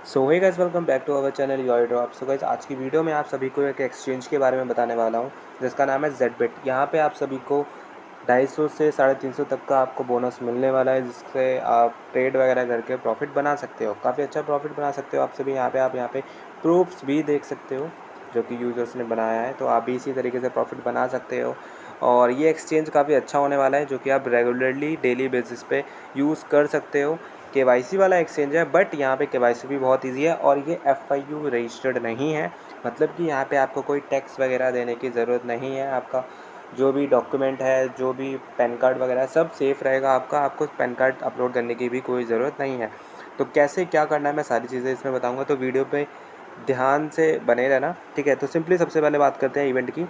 So hey guys, welcome back to our channel your drop. So guys, आज की video में आप सभी को एक एक्सचेंज के बारे में बताने वाला हूं जिसका नाम है जेडबिट। यहाँ पे आप सभी को 250 से 350 तक का आपको बोनस मिलने वाला है, जिससे आप ट्रेड वगैरह करके प्रॉफिट बना सकते हो। काफ़ी अच्छा प्रॉफिट बना सकते हो आप सभी। आप यहाँ पे प्रूफ्स भी देख सकते हो जो कि यूज़र्स ने बनाया है, तो आप भी इसी तरीके से प्रॉफिट बना सकते हो। और ये एक्सचेंज काफ़ी अच्छा होने वाला है जो कि आप रेगुलरली डेली बेसिस पे यूज़ कर सकते हो। केवाईसी वाला एक्सचेंज है, बट यहाँ पे केवाईसी भी बहुत इजी है और ये एफआईयू रजिस्टर्ड नहीं है। मतलब कि यहाँ पे आपको कोई टैक्स वगैरह देने की ज़रूरत नहीं है। आपका जो भी डॉक्यूमेंट है, जो भी पैन कार्ड वगैरह सब सेफ़ रहेगा आपका। आपको पैन कार्ड अपलोड करने की भी कोई ज़रूरत नहीं है। तो कैसे क्या करना है मैं सारी चीज़ें इसमें बताऊँगा, तो वीडियो पे ध्यान से बने रहना, ठीक है। तो सिंपली सबसे पहले बात करते हैं इवेंट की।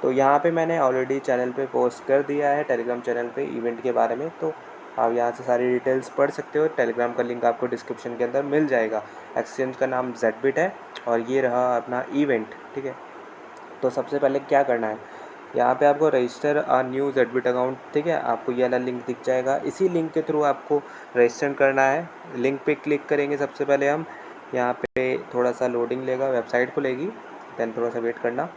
तो यहाँ पे मैंने ऑलरेडी चैनल पे पोस्ट कर दिया है, टेलीग्राम चैनल पे इवेंट के बारे में। तो आप यहाँ से सारी डिटेल्स पढ़ सकते हो। टेलीग्राम का लिंक आपको डिस्क्रिप्शन के अंदर मिल जाएगा। एक्सचेंज का नाम जेडबिट है और ये रहा अपना इवेंट, ठीक है। तो सबसे पहले क्या करना है, यहाँ पे आपको रजिस्टर अ न्यू जेडबिट अकाउंट, ठीक है। आपको ये वाला लिंक दिख जाएगा, इसी लिंक के थ्रू आपको रजिस्टर करना है। लिंक पे क्लिक करेंगे सबसे पहले हम। यहाँ पे थोड़ा सा लोडिंग लेगा, वेबसाइट खुलेगी, देन थोड़ा सा वेट करना।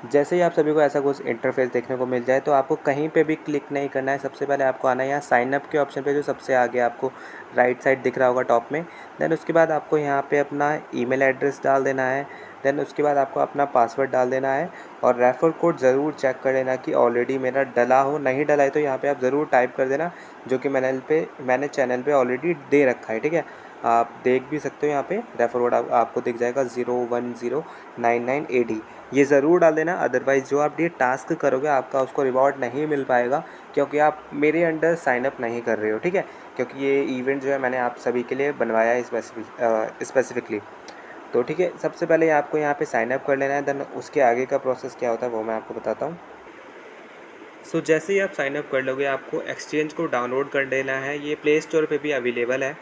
जैसे ही आप सभी को ऐसा कुछ इंटरफेस देखने को मिल जाए तो आपको कहीं पे भी क्लिक नहीं करना है। सबसे पहले आपको आना है यहाँ साइन अप के ऑप्शन पे, जो सबसे आगे आपको राइट साइड दिख रहा होगा टॉप में। देन उसके बाद आपको यहाँ पे अपना ईमेल एड्रेस डाल देना है। देन उसके बाद आपको अपना पासवर्ड डाल देना है और रेफर कोड ज़रूर चेक कर लेना कि ऑलरेडी मेरा डला हो। नहीं डला है तो यहाँ पे आप ज़रूर टाइप कर देना, जो कि मैंने चैनल पे ऑलरेडी दे रखा है, ठीक है। आप देख भी सकते हो, यहाँ पे रेफर कोड आपको दिख जाएगा 01099AD। ये ज़रूर डाल देना, अदरवाइज़ जो आप ये टास्क करोगे आपका उसको रिवॉर्ड नहीं मिल पाएगा, क्योंकि आप मेरे अंडर साइन अप नहीं कर रहे हो, ठीक है। क्योंकि ये इवेंट जो है मैंने आप सभी के लिए बनवाया है स्पेसिफिकली। तो ठीक है, सबसे पहले आपको यहाँ पे साइन अप कर लेना है। देन उसके आगे का प्रोसेस क्या होता है वो मैं आपको बताता हूँ। जैसे ही आप साइन अप कर लोगे आपको एक्सचेंज को डाउनलोड कर लेना है। ये प्ले स्टोर पे भी अवेलेबल है,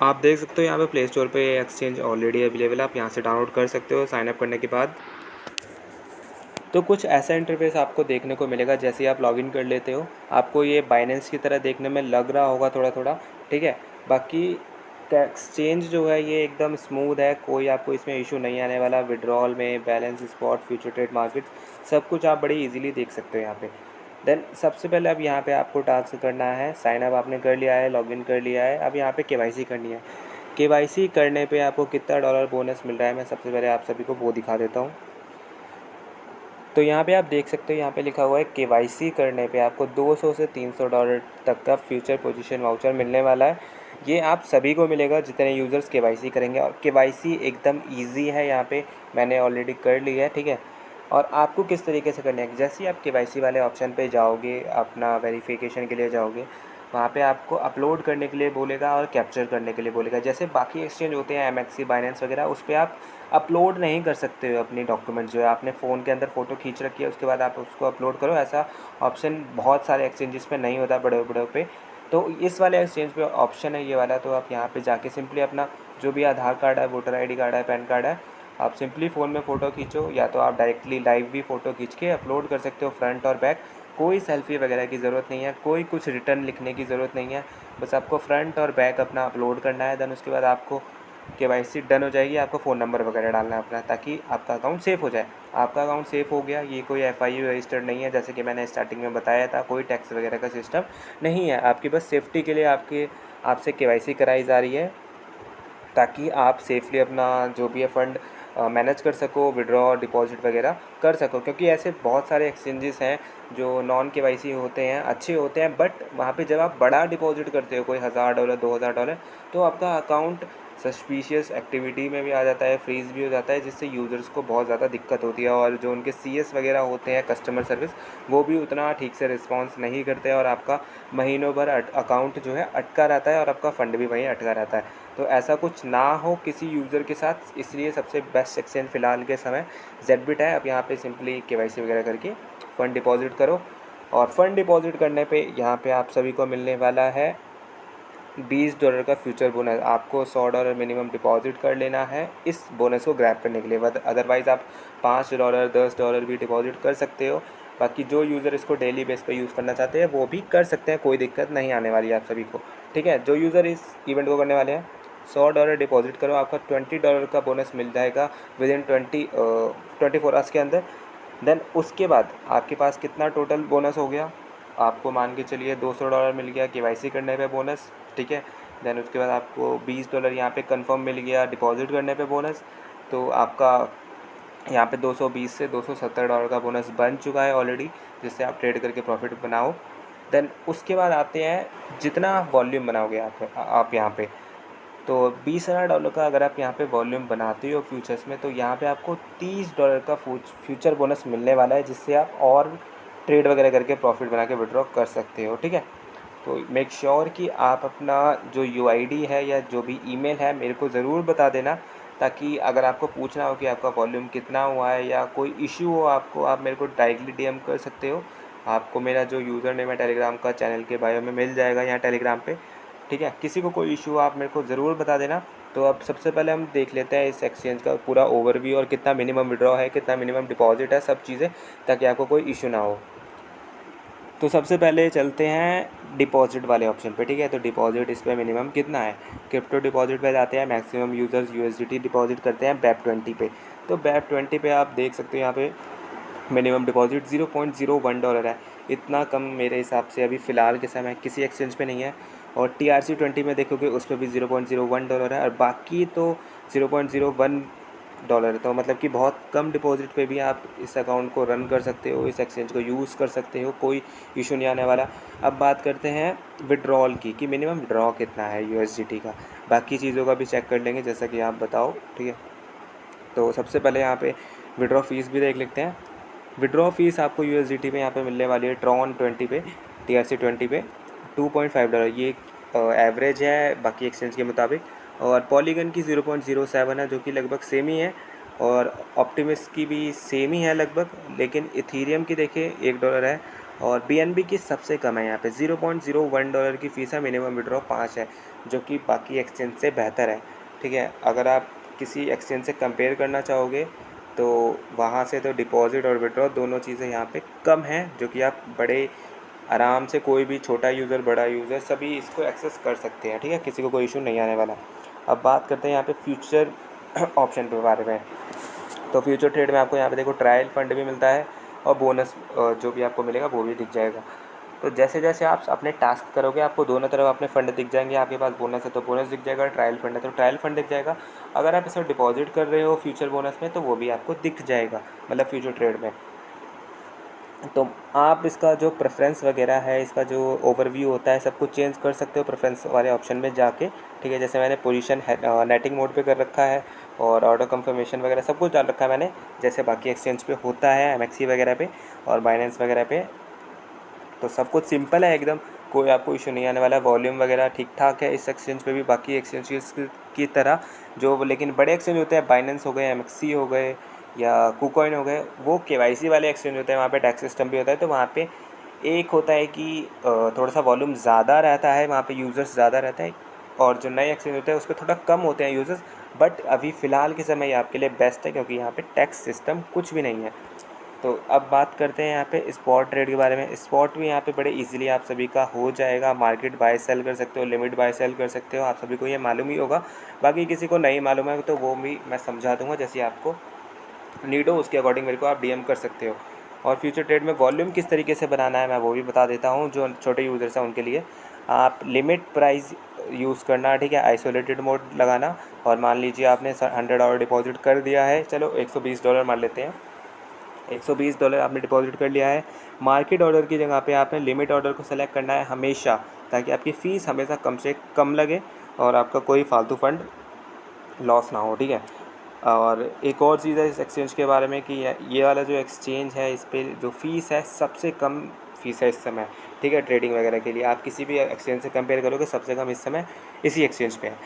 आप देख सकते हो यहाँ पे प्ले स्टोर पे एक्सचेंज ऑलरेडी अवेलेबल है। आप यहाँ से डाउनलोड कर सकते हो साइन अप करने के बाद। तो कुछ ऐसा इंटरफेस आपको देखने को मिलेगा जैसे ही आप लॉगिन कर लेते हो। आपको ये बाइनेंस की तरह देखने में लग रहा होगा थोड़ा थोड़ा, ठीक है। बाकी एक्सचेंज जो है ये एकदम स्मूथ है, कोई आपको इसमें इशू नहीं आने वाला। विड्रॉल में, balance, spot, future trade market, सब कुछ आप बड़ी इजीली देख सकते हो यहाँ पे। देन सबसे पहले अब यहाँ पे आपको टास्क करना है। साइन अप आपने कर लिया है, लॉगिन कर लिया है, अब यहाँ पे केवाईसी करनी है। केवाईसी करने पे आपको कितना डॉलर बोनस मिल रहा है मैं सबसे पहले आप सभी को वो दिखा देता हूँ। तो यहाँ पे आप देख सकते हो, यहाँ पे लिखा हुआ है केवाईसी करने पे आपको 200 से 300 डॉलर तक का फ्यूचर पोजीशन वाउचर मिलने वाला है। ये आप सभी को मिलेगा जितने यूज़र्स केवाईसी करेंगे, और केवाईसी एकदम इजी है। यहाँ पे मैंने ऑलरेडी कर ली है, ठीक है। और आपको किस तरीके से करना है, जैसे ही आप केवाईसी वाले ऑप्शन पे जाओगे, अपना वेरिफिकेशन के लिए जाओगे, वहाँ पे आपको अपलोड करने के लिए बोलेगा और कैप्चर करने के लिए बोलेगा। जैसे बाकी एक्सचेंज होते हैं एमएक्सी, बाइनेंस वगैरह, उस पर आप अपलोड नहीं कर सकते हो अपनी डॉक्यूमेंट। जो है आपने फ़ोन के अंदर फ़ोटो खींच रखी है उसके बाद आप उसको अपलोड करो, ऐसा ऑप्शन बहुत सारे एक्सचेंजेस पे नहीं होता, बड़े बड़े पे। तो इस वाले एक्सचेंज पे ऑप्शन है ये वाला। तो आप यहाँ पे जाके सिंपली अपना जो भी आधार कार्ड है, वोटर आईडी कार्ड है, पैन कार्ड है, आप सिंपली फ़ोन में फ़ोटो खींचो, या तो आप डायरेक्टली लाइव भी फ़ोटो खींच के अपलोड कर सकते हो, फ्रंट और बैक। कोई सेल्फ़ी वगैरह की ज़रूरत नहीं है, कोई कुछ रिटर्न लिखने की ज़रूरत नहीं है। बस आपको फ्रंट और बैक अपना अपलोड करना है। देन उसके बाद आपको केवाईसी डन हो जाएगी। आपको फ़ोन नंबर वगैरह डालना है अपना, ताकि आपका अकाउंट सेफ़ हो जाए। आपका अकाउंट सेफ़ हो गया, ये कोई एफआईयू रजिस्टर्ड नहीं है, जैसे कि मैंने स्टार्टिंग में बताया था। कोई टैक्स वगैरह का सिस्टम नहीं है, आपकी बस सेफ्टी के लिए आपसे केवाईसी कराई जा रही है, ताकि आप सेफली अपना जो भी है फ़ंड मैनेज कर सको, विड्रॉ, डिपॉज़िट वगैरह कर सको। क्योंकि ऐसे बहुत सारे एक्सचेंजेस हैं जो नॉन केवाईसी होते हैं, अच्छे होते हैं, बट वहाँ पे जब आप बड़ा डिपॉज़िट करते हो, कोई $1000 $2000, तो आपका अकाउंट सस्पिशियस एक्टिविटी में भी आ जाता है, फ्रीज़ भी हो जाता है, जिससे यूज़र्स को बहुत ज़्यादा दिक्कत होती है। और जो उनके सीएस वगैरह होते हैं, कस्टमर सर्विस, वो भी उतना ठीक से रिस्पॉन्स नहीं करते, और आपका महीनों भर अकाउंट जो है अटका रहता है और आपका फ़ंड भी वहीं अटका रहता है। तो ऐसा कुछ ना हो किसी यूज़र के साथ, इसलिए सबसे बेस्ट एक्सचेंज फ़िलहाल के समय जेडबिट है। अब यहाँ पे सिंपली केवाईसी वगैरह करके फ़ंड डिपॉज़िट करो, और फ़ंड डिपॉज़िट करने पे यहाँ पे आप सभी को मिलने वाला है $20 का फ्यूचर बोनस। आपको $100 मिनिमम डिपॉज़िट कर लेना है इस बोनस को ग्रैब करने के लिए। अदरवाइज़ आप $5 $10 भी डिपॉज़िट कर सकते हो। बाकी जो यूज़र इसको डेली बेस पे यूज़ करना चाहते हैं वो भी कर सकते हैं, कोई दिक्कत नहीं आने वाली है आप सभी को, ठीक है। जो यूज़र इस इवेंट को करने वाले हैं, $100 डिपॉजिट करो, आपका $20 का बोनस मिल जाएगा विद इन 24 आवर्स के अंदर। देन उसके बाद आपके पास कितना टोटल बोनस हो गया, आपको मान के चलिए $200 मिल गया केवाईसी करने पे बोनस, ठीक है। देन उसके बाद आपको $20 यहाँ पे कंफर्म मिल गया डिपॉजिट करने पे बोनस। तो आपका यहाँ पे 220 से $270 का बोनस बन चुका है ऑलरेडी, जिससे आप ट्रेड करके प्रॉफिट बनाओ। देन उसके बाद आते हैं जितना वॉल्यूम बनाओगे आप यहाँ पे, तो $20,000 का अगर आप यहाँ पे वॉल्यूम बनाते हो फ्यूचर्स में, तो यहाँ पे आपको $30 का फ्यूचर बोनस मिलने वाला है, जिससे आप और ट्रेड वगैरह करके प्रॉफिट बना के विड्रॉ कर सकते हो, ठीक है। तो मेक श्योर कि आप अपना जो यूआईडी है या जो भी ईमेल है मेरे को ज़रूर बता देना, ताकि अगर आपको पूछना हो कि आपका वॉल्यूम कितना हुआ है या कोई इशू हो आपको, आप मेरे को डायरेक्टली डीएम कर सकते हो। आपको मेरा जो यूज़र नेम है टेलीग्राम का चैनल के बायो में मिल जाएगा यहाँ टेलीग्राम पे, ठीक है। किसी को कोई इशू हो आप मेरे को ज़रूर बता देना। तो अब सबसे पहले हम देख लेते हैं इस एक्सचेंज का पूरा ओवरव्यू और कितना मिनिमम विड्रॉ है, कितना मिनिमम डिपॉजिट है, सब चीज़ें, ताकि आपको कोई इशू ना हो। तो सबसे पहले चलते हैं डिपॉजिट वाले ऑप्शन पे, ठीक है। तो डिपॉजिट इस पर मिनिमम कितना है, क्रिप्टो डिपॉजिट पे जाते हैं, मैक्सिमम यूज़र्स यूएसडीटी डिपॉजिट करते हैं BEP20 पे। तो BEP20 पे आप देख सकते हो यहाँ पे मिनिमम डिपॉजिट $0.01 है। इतना कम मेरे हिसाब से अभी फ़िलहाल के समय किसी एक्सचेंज पे नहीं है। और TRC20 में देखोगे उस पर भी $0.01 है, और बाकी तो $0.01। तो मतलब कि बहुत कम डिपॉजिट पे भी आप इस अकाउंट को रन कर सकते हो, इस एक्सचेंज को यूज़ कर सकते हो, कोई इशू नहीं आने वाला। अब बात करते हैं विड्रॉल की, कि मिनिमम विड्रॉ कितना है USDT का। बाकी चीज़ों का भी चेक कर लेंगे जैसा कि आप बताओ, ठीक है। तो सबसे पहले यहाँ पे विड्रॉ फीस भी देख लेते हैं। विड्रॉ फीस आपको USDT में यहाँ पे मिलने वाली है TRON20 पे, TRC20 पे $2.5। ये एवरेज है बाकी एक्सचेंज के मुताबिक। और पॉलीगन की 0.07 है, जो कि लगभग सेम ही है, और ऑप्टिमिस्ट की भी सेम ही है लगभग। लेकिन इथीरियम की देखिए $1 है, और BNB की सबसे कम है, यहाँ पे $0.01 की फ़ीस है। मिनिमम विड्रॉ 5 है, जो कि बाकी एक्सचेंज से बेहतर है, ठीक है। अगर आप किसी एक्सचेंज से कंपेयर करना चाहोगे तो वहाँ से तो डिपॉजिट और विड्रॉ दोनों चीज़ें यहाँ पे कम हैं, जो कि आप बड़े आराम से, कोई भी छोटा यूज़र बड़ा यूज़र सभी इसको एक्सेस कर सकते हैं, ठीक है। किसी को कोई इशू नहीं आने वाला। अब बात करते हैं यहाँ पे फ्यूचर ऑप्शन के बारे में। तो फ्यूचर ट्रेड में आपको यहाँ पे देखो ट्रायल फंड भी मिलता है, और बोनस जो भी आपको मिलेगा वो भी दिख जाएगा। तो जैसे जैसे आप अपने टास्क करोगे आपको दोनों तरफ अपने फ़ंड दिख जाएंगे। आपके पास बोनस है तो बोनस दिख जाएगा, ट्रायल फंड है तो ट्रायल फंड दिख जाएगा। अगर आप इसे डिपॉजिट कर रहे हो फ्यूचर बोनस में तो वो भी आपको दिख जाएगा, मतलब फ्यूचर ट्रेड में। तो आप इसका जो प्रेफरेंस वगैरह है, इसका जो ओवरव्यू होता है, सब कुछ चेंज कर सकते हो प्रेफरेंस वाले ऑप्शन में जाके, ठीक है। जैसे मैंने पोजीशन नेटिंग मोड पे कर रखा है, और ऑर्डर कंफर्मेशन वगैरह सब कुछ डाल रखा है मैंने, जैसे बाकी एक्सचेंज पे होता है MXC वगैरह पे और बाइनेंस वगैरह पे। तो सब कुछ सिंपल है एकदम, कोई आपको इशू नहीं आने वाला। वॉल्यूम वगैरह ठीक ठाक है इस एक्सचेंज पे भी, बाकी एक्सचेंज की तरह। जो लेकिन बड़े एक्सचेंज होते हैं, बाइनेंस हो गए, MXC हो गए, या KuCoin हो गए, वो KYC वाले एक्सचेंज होते हैं, वहाँ पे टैक्स सिस्टम भी होता है। तो वहाँ पे एक होता है कि थोड़ा सा वॉल्यूम ज़्यादा रहता है, वहाँ पे यूज़र्स ज़्यादा रहते हैं, और जो नए एक्सचेंज होते हैं उस पर थोड़ा कम होते हैं यूज़र्स। बट अभी फ़िलहाल के समय ये आपके लिए बेस्ट है, क्योंकि यहाँ पे टैक्स सिस्टम कुछ भी नहीं है। तो अब बात करते हैं यहाँ पे स्पॉट ट्रेड के बारे में। स्पॉट भी यहाँ पे बड़े इजीली आप सभी का हो जाएगा। मार्केट बाय सेल कर सकते हो, लिमिट बाय सेल कर सकते हो, आप सभी को ये मालूम ही होगा। बाकी किसी को नहीं मालूम है तो वो भी मैं समझा दूंगा, जैसे आपको नीड हो उसके अकॉर्डिंग मेरे को आप DM कर सकते हो। और फ्यूचर ट्रेड में वॉल्यूम किस तरीके से बनाना है मैं वो भी बता देता हूँ। जो छोटे यूज़र्स हैं उनके लिए आप लिमिट प्राइस यूज़ करना, ठीक है, आइसोलेटेड मोड लगाना। और मान लीजिए आपने $100 डिपॉजिट कर दिया है, चलो $120 मान लेते हैं, $120 आपने डिपॉजिट कर लिया है। मार्केट ऑर्डर की जगह पे आपने लिमिट ऑर्डर को सेलेक्ट करना है हमेशा, ताकि आपकी फ़ीस हमेशा कम से कम लगे और आपका कोई फालतू फंड लॉस ना हो, ठीक है। और एक और चीज़ है इस एक्सचेंज के बारे में कि ये वाला जो एक्सचेंज है इस पर जो फ़ीस है सबसे कम फ़ीस है इस समय, ठीक है। ट्रेडिंग वगैरह के लिए आप किसी भी एक्सचेंज से कंपेयर करोगे सबसे कम इस समय इसी एक्सचेंज पे है।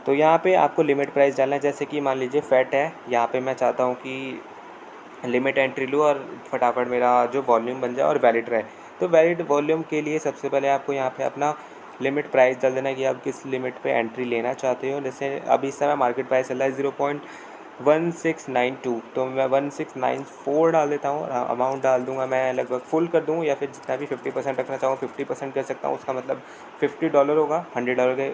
तो यहाँ पे आपको लिमिट प्राइस डालना है। जैसे कि मान लीजिए फैट है, यहाँ पे मैं चाहता हूँ कि लिमिट एंट्री लूँ और फटाफट मेरा जो वॉल्यूम बन जाए और वैलिड रहे। तो वैलिड वॉल्यूम के लिए सबसे पहले आपको यहाँ पे अपना लिमिट प्राइस डाल देना है कि आप किस लिमिट पे एंट्री लेना चाहते हो। जैसे अभी इस समय मार्केट प्राइस चल रहा है 1692, तो मैं 1694 डाल देता हूँ और अमाउंट डाल दूँगा मैं लगभग फुल कर दूँ, या फिर जितना भी 50% रखना चाहूँ 50% कर सकता हूँ। उसका मतलब $50 होगा, $100 के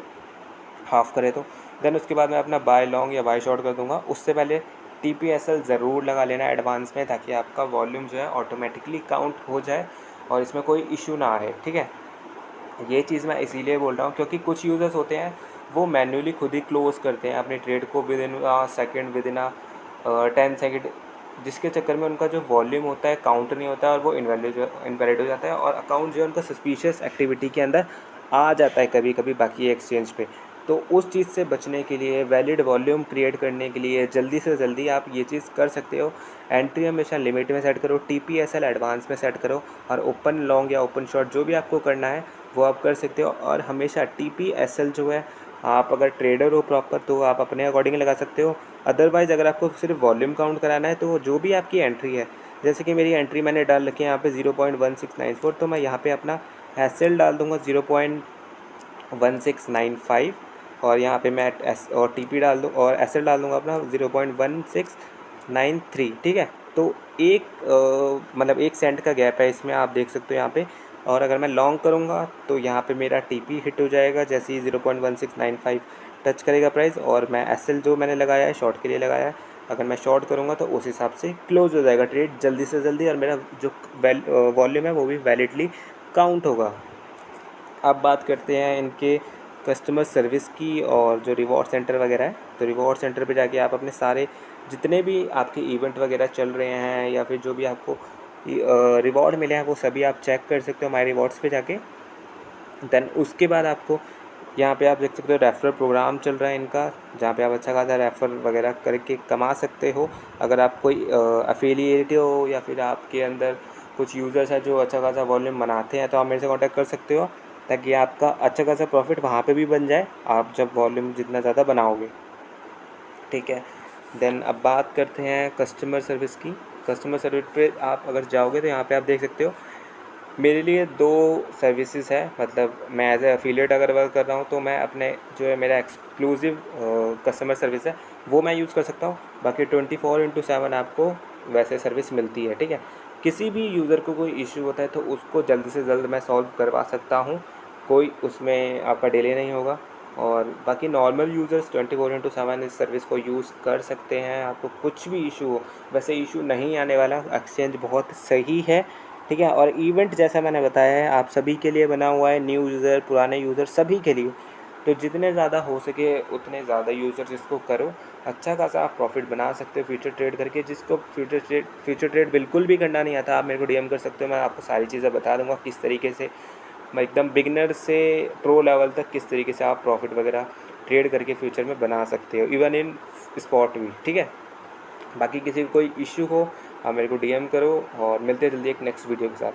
हाफ़ करें तो। देन उसके बाद मैं अपना बाय लॉन्ग या बाय शॉर्ट कर दूँगा। उससे पहले TPSL ज़रूर लगा लेना एडवांस में, ताकि आपका वॉल्यूम जो है ऑटोमेटिकली काउंट हो जाए और इसमें कोई इशू ना आए, ठीक है। ये चीज़ मैं इसीलिए बोल रहा हूँ क्योंकि कुछ यूज़र्स होते हैं वो मैन्युअली खुद ही क्लोज़ करते हैं अपने ट्रेड को with in second, with in 10 second, जिसके चक्कर में उनका जो वॉल्यूम होता है काउंट नहीं होता है और वो इनवैलिड हो जाता है और अकाउंट जो है उनका सस्पिशियस एक्टिविटी के अंदर आ जाता है कभी कभी बाकी एक्सचेंज पे। तो उस चीज़ से बचने के लिए, वैलिड वॉल्यूम क्रिएट करने के लिए जल्दी से जल्दी आप ये चीज़ कर सकते हो। एंट्री हमेशा लिमिट में सेट करो, TPSL एडवांस में सेट करो, और ओपन लॉन्ग या ओपन शॉर्ट जो भी आपको करना है वो आप कर सकते हो। और हमेशा TPSL जो है, आप अगर ट्रेडर हो प्रॉपर तो आप अपने अकॉर्डिंग लगा सकते हो। अदरवाइज़ अगर आपको सिर्फ वॉल्यूम काउंट कराना है तो जो भी आपकी एंट्री है, जैसे कि मेरी एंट्री मैंने डाल रखी है यहाँ पे 0.1694, तो मैं यहाँ पे अपना SL डाल दूँगा 0.1695, और यहाँ पे मैं और TP डाल दूँ और SL डाल दूँगा अपना 0.1693, ठीक है। तो एक मतलब 1 सेंट का गैप है इसमें, आप देख सकते हो यहाँ पे। और अगर मैं लॉन्ग करूँगा तो यहाँ पे मेरा TP हिट हो जाएगा जैसे ही 0.1695 टच करेगा प्राइस, और मैं SL जो मैंने लगाया है शॉर्ट के लिए लगाया है, अगर मैं शॉर्ट करूँगा तो उस हिसाब से क्लोज़ हो जाएगा ट्रेड जल्दी से जल्दी, और मेरा जो वॉल्यूम है वो भी वैलिडली काउंट होगा। अब बात करते हैं इनके कस्टमर सर्विस की और जो रिवॉर्ड सेंटर वगैरह है। तो रिवॉर्ड सेंटर पे जाके आप अपने सारे जितने भी आपके इवेंट वगैरह चल रहे हैं या फिर जो भी आपको रिवॉर्ड मिले हैं वो सभी आप चेक कर सकते हो माई रिवॉर्ड्स पे जाके। देन उसके बाद आपको यहाँ पे आप देख सकते हो रेफरल प्रोग्राम चल रहा है इनका, जहाँ पे आप अच्छा खासा रेफर वगैरह करके कमा सकते हो। अगर आप कोई अफिलिएट हो या फिर आपके अंदर कुछ यूज़र्स हैं जो अच्छा खासा वॉल्यूम बनाते हैं, तो आप मेरे से कांटेक्ट कर सकते हो, ताकि आपका अच्छा खासा प्रॉफिट वहाँ पे भी बन जाए आप जब वॉल्यूम जितना ज़्यादा बनाओगे, ठीक है। देन अब बात करते हैं कस्टमर सर्विस की। कस्टमर सर्विस पे आप अगर जाओगे तो यहाँ पे आप देख सकते हो मेरे लिए 2 सर्विसेज है। मतलब मैं एज ए एफिलिएट अगर वर्क कर रहा हूँ तो मैं अपने जो है मेरा एक्सक्लूसिव कस्टमर सर्विस है वो मैं यूज़ कर सकता हूँ। बाकी 24/7 आपको वैसे सर्विस मिलती है, ठीक है। किसी भी यूज़र को कोई इशू होता है तो उसको जल्दी से जल्द मैं सॉल्व करवा सकता हूँ, कोई उसमें आपका डिले नहीं होगा। और बाकी नॉर्मल यूज़र्स 24/7 इस सर्विस को यूज़ कर सकते हैं। आपको कुछ भी इशू हो, वैसे इशू नहीं आने वाला, एक्सचेंज बहुत सही है, ठीक है। और इवेंट जैसा मैंने बताया है आप सभी के लिए बना हुआ है, न्यू यूज़र पुराने यूज़र सभी के लिए। तो जितने ज़्यादा हो सके उतने ज़्यादा यूज़र्स इसको करो, अच्छा खासा आप प्रॉफिट बना सकते हो फ्यूचर ट्रेड करके। जिसको फ्यूचर ट्रेड बिल्कुल भी करना नहीं आता, आप मेरे को DM कर सकते हो, मैं आपको सारी चीज़ें बता दूंगा किस तरीके से, मैं एकदम बिगनर से प्रो लेवल तक किस तरीके से आप प्रॉफिट वगैरह ट्रेड करके फ्यूचर में बना सकते हो, इवन इन स्पॉट भी, ठीक है। बाकी किसी को कोई इश्यू हो आप मेरे को DM करो, और मिलते हैं जल्दी एक नेक्स्ट वीडियो के साथ।